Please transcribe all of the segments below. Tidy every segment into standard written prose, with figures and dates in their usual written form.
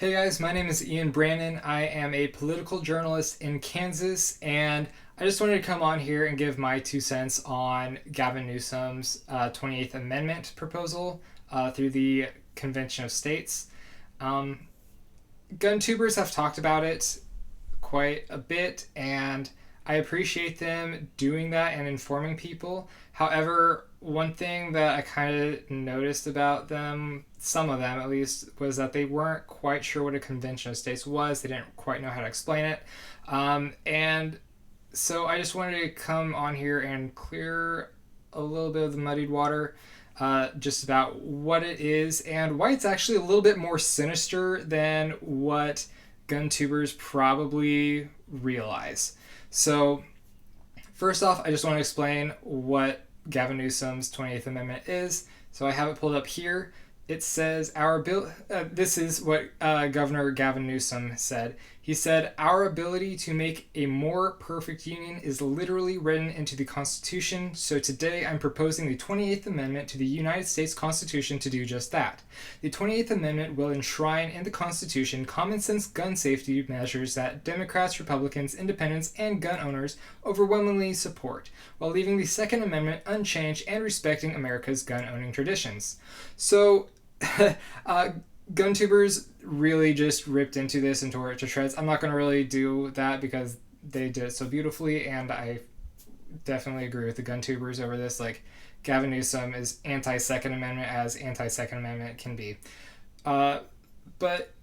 Hey guys, my name is Ian Brannan. I am a political journalist in Kansas, and I just wanted to come on here and give my 2 cents on Gavin Newsom's 28th Amendment proposal through the Convention of States. Um, Gun tubers have talked about it quite a bit, and I appreciate them doing that and informing people. However, one thing that I kind of noticed about them, some of them at least, was that they weren't quite sure what a convention of states was. They didn't quite know how to explain it. And so I just wanted to come on here and clear a little bit of the muddied water just about what it is and why it's actually a little bit more sinister than what gun tubers probably realize. So, first off, I just want to explain what Gavin Newsom's 28th Amendment is. So I have it pulled up here. It says, this is what Governor Gavin Newsom said. He said, "Our ability to make a more perfect union is literally written into the Constitution, so today I'm proposing the 28th Amendment to the United States Constitution to do just that. The 28th Amendment will enshrine in the Constitution common sense gun safety measures that Democrats, Republicans, Independents, and gun owners overwhelmingly support, while leaving the Second Amendment unchanged and respecting America's gun owning traditions." So, gun tubers really just ripped into this and tore it to shreds. I'm not going to really do that because they did it so beautifully, and I definitely agree with the gun tubers over this. Like, Gavin Newsom is anti-Second Amendment as anti-Second Amendment can be. But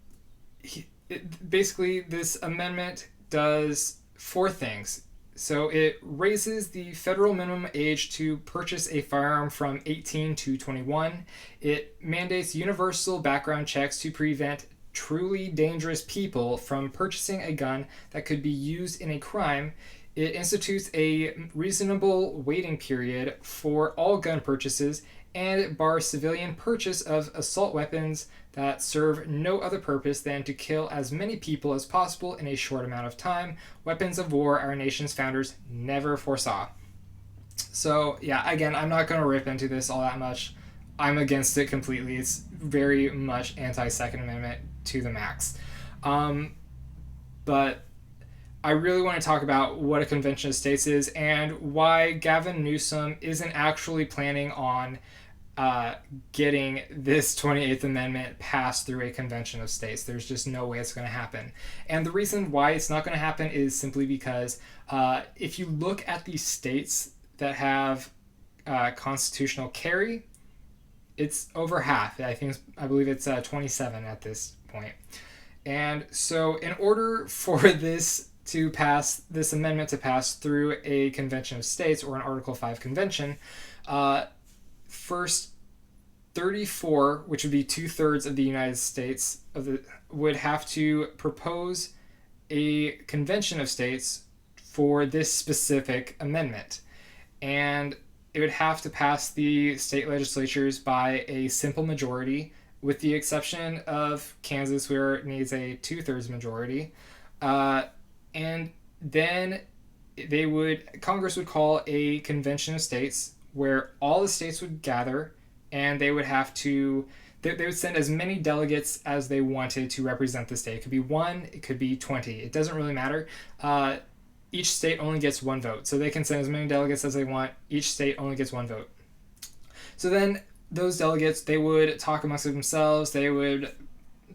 basically, this amendment does four things. So it raises the federal minimum age to purchase a firearm from 18 to 21. It mandates universal background checks to prevent truly dangerous people from purchasing a gun that could be used in a crime. It institutes a reasonable waiting period for all gun purchases, and it bars civilian purchase of assault weapons that serve no other purpose than to kill as many people as possible in a short amount of time. Weapons of war our nation's founders never foresaw. So, yeah, again, I'm not going to rip into this all that much. I'm against it completely. It's very much anti-Second Amendment to the max. But I really want to talk about what a convention of states is and why Gavin Newsom isn't actually planning on getting this 28th Amendment passed through a convention of states. There's just no way it's going to happen. And the reason why it's not going to happen is simply because if you look at the states that have constitutional carry, it's over half. I believe it's 27 at this point. And so in order for this amendment to pass through a convention of states or an Article 5 convention, first 34, which would be 2/3 of the United States, would have to propose a convention of states for this specific amendment. And it would have to pass the state legislatures by a simple majority, with the exception of Kansas, where it needs a 2/3 majority. And then Congress would call a convention of states where all the states would gather, and they would send as many delegates as they wanted to represent the state. It could be 1, it could be 20. It doesn't really matter. Each state only gets 1 vote, so they can send as many delegates as they want. Each state only gets 1 vote. So then those delegates, they would talk amongst themselves. They would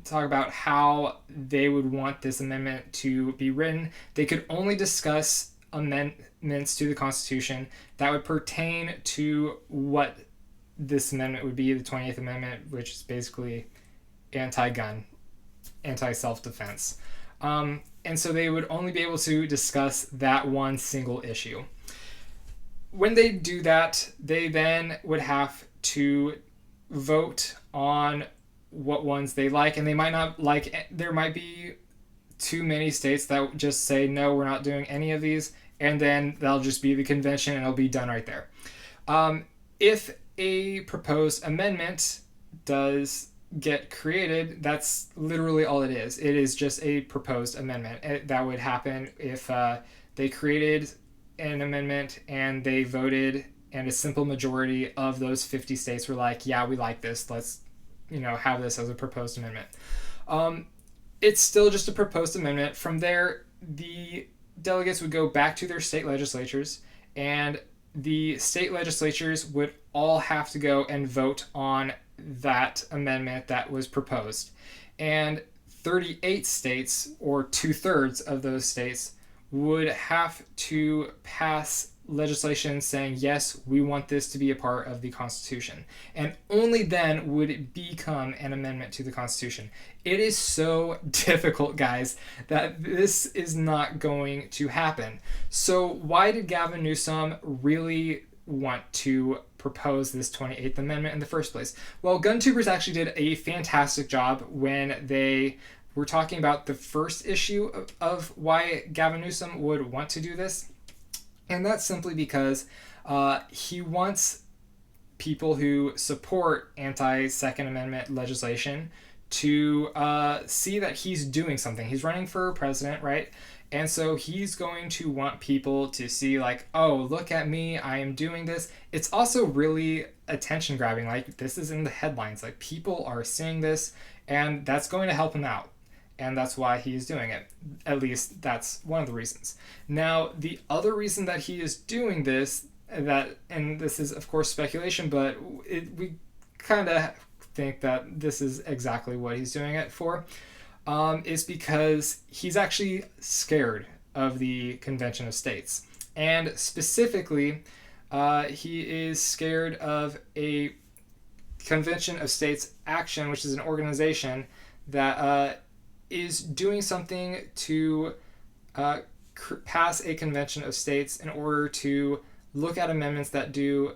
talk about how they would want this amendment to be written. They could only discuss amendments to the Constitution that would pertain to what this amendment would be, the 28th Amendment, which is basically anti-gun, anti-self-defense. And so they would only be able to discuss that one single issue. When they do that, they then would have to vote on what ones they like, and they might not like. There might be too many states that just say, no, we're not doing any of these, and then that'll just be the convention and it'll be done right there. If a proposed amendment does get created, that's literally all it is. It is just a proposed amendment. That would happen if they created an amendment and they voted, and a simple majority of those 50 states were like, yeah, we like this. Let's have this as a proposed amendment. it's still just a proposed amendment. From there, the delegates would go back to their state legislatures, and the state legislatures would all have to go and vote on that amendment that was proposed. And 38 states, or 2/3 of those states, would have to pass legislation saying, yes, we want this to be a part of the Constitution. And only then would it become an amendment to the Constitution. It is so difficult, guys, that this is not going to happen. So why did Gavin Newsom really want to propose this 28th Amendment in the first place? Well, GunTubers actually did a fantastic job when they were talking about the first issue of why Gavin Newsom would want to do this. And that's simply because he wants people who support anti-Second Amendment legislation to see that he's doing something. He's running for president, right? And so he's going to want people to see like, oh, look at me, I am doing this. It's also really attention grabbing. Like, this is in the headlines. Like, people are seeing this, and that's going to help him out. And that's why he's doing it. At least that's one of the reasons. Now, the other reason that he is doing this, and this is of course speculation, but we kind of think that this is exactly what he's doing it for, is because he's actually scared of the Convention of States. And specifically, he is scared of a Convention of States action, which is an organization that is doing something to pass a Convention of States in order to look at amendments that do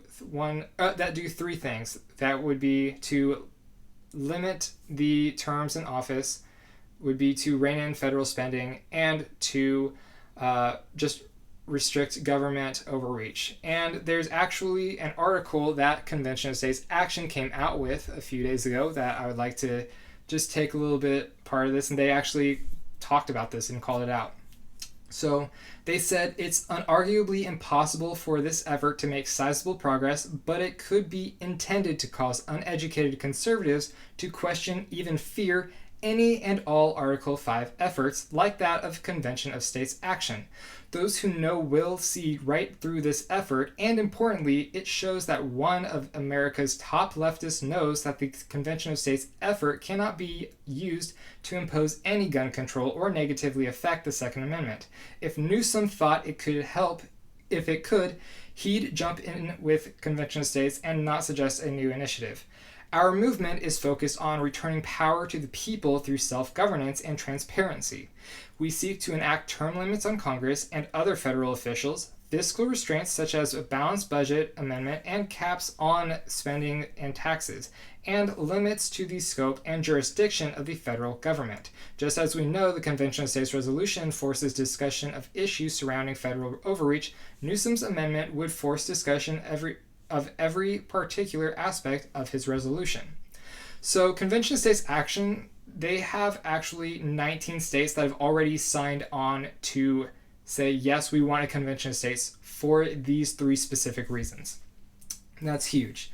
three things. That would be to limit the terms in office, would be to rein in federal spending, and to just restrict government overreach. And there's actually an article that Convention of States Action came out with a few days ago that I would like to just take a little bit part of this, and they actually talked about this and called it out. So they said it's unarguably impossible for this effort to make sizable progress, but it could be intended to cause uneducated conservatives to question, even fear, any and all Article 5 efforts like that of Convention of States Action. Those who know will see right through this effort, and importantly, it shows that one of America's top leftists knows that the Convention of States effort cannot be used to impose any gun control or negatively affect the Second Amendment. If Newsom thought it could help, if it could, he'd jump in with Convention of States and not suggest a new initiative. Our movement is focused on returning power to the people through self-governance and transparency. We seek to enact term limits on Congress and other federal officials, fiscal restraints such as a balanced budget amendment and caps on spending and taxes, and limits to the scope and jurisdiction of the federal government. Just as we know the Convention of States resolution forces discussion of issues surrounding federal overreach, Newsom's amendment would force discussion of every particular aspect of his resolution. So Convention of States Action, they have actually 19 states that have already signed on to say, yes, we want a Convention of States for these three specific reasons. That's huge.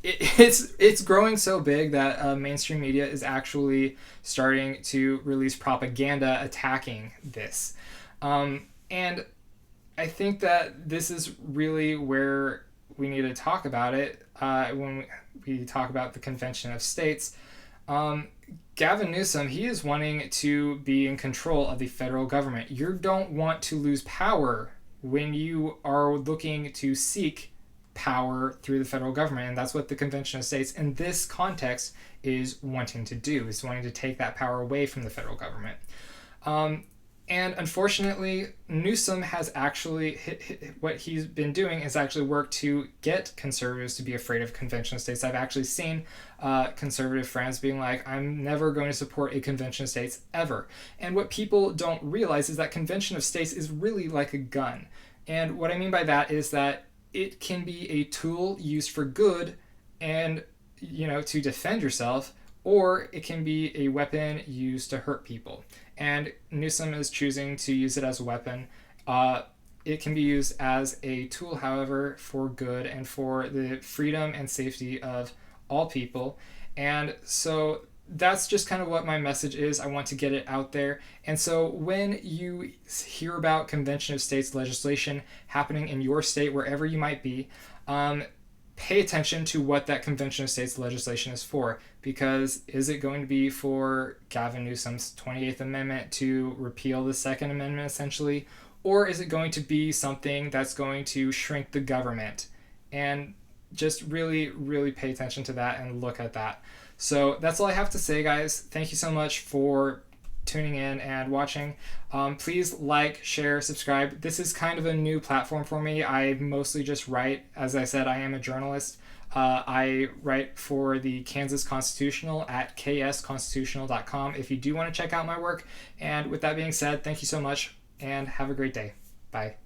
It's growing so big that mainstream media is actually starting to release propaganda attacking this. And I think that this is really where we need to talk about it when we talk about the Convention of States. Gavin Newsom, he is wanting to be in control of the federal government. You don't want to lose power when you are looking to seek power through the federal government, and that's what the Convention of States in this context is wanting to do, is wanting to take that power away from the federal government. And unfortunately, Newsom has actually, what he's been doing is actually work to get conservatives to be afraid of Convention of States. I've actually seen conservative friends being like, I'm never going to support a Convention of States ever. And what people don't realize is that Convention of States is really like a gun. And what I mean by that is that it can be a tool used for good and, to defend yourself, or it can be a weapon used to hurt people. And Newsom is choosing to use it as a weapon. It can be used as a tool, however, for good and for the freedom and safety of all people. And so that's just kind of what my message is. I want to get it out there. And so when you hear about Convention of States legislation happening in your state, wherever you might be, pay attention to what that Convention of States legislation is for. Because is it going to be for Gavin Newsom's 28th Amendment to repeal the Second Amendment, essentially? Or is it going to be something that's going to shrink the government? And just really, really pay attention to that and look at that. So that's all I have to say, guys. Thank you so much for tuning in and watching. Please like, share, subscribe. This is kind of a new platform for me. I mostly just write. As I said, I am a journalist. I write for the Kansas Constitutional at ksconstitutional.com if you do want to check out my work. And with that being said, thank you so much and have a great day. Bye.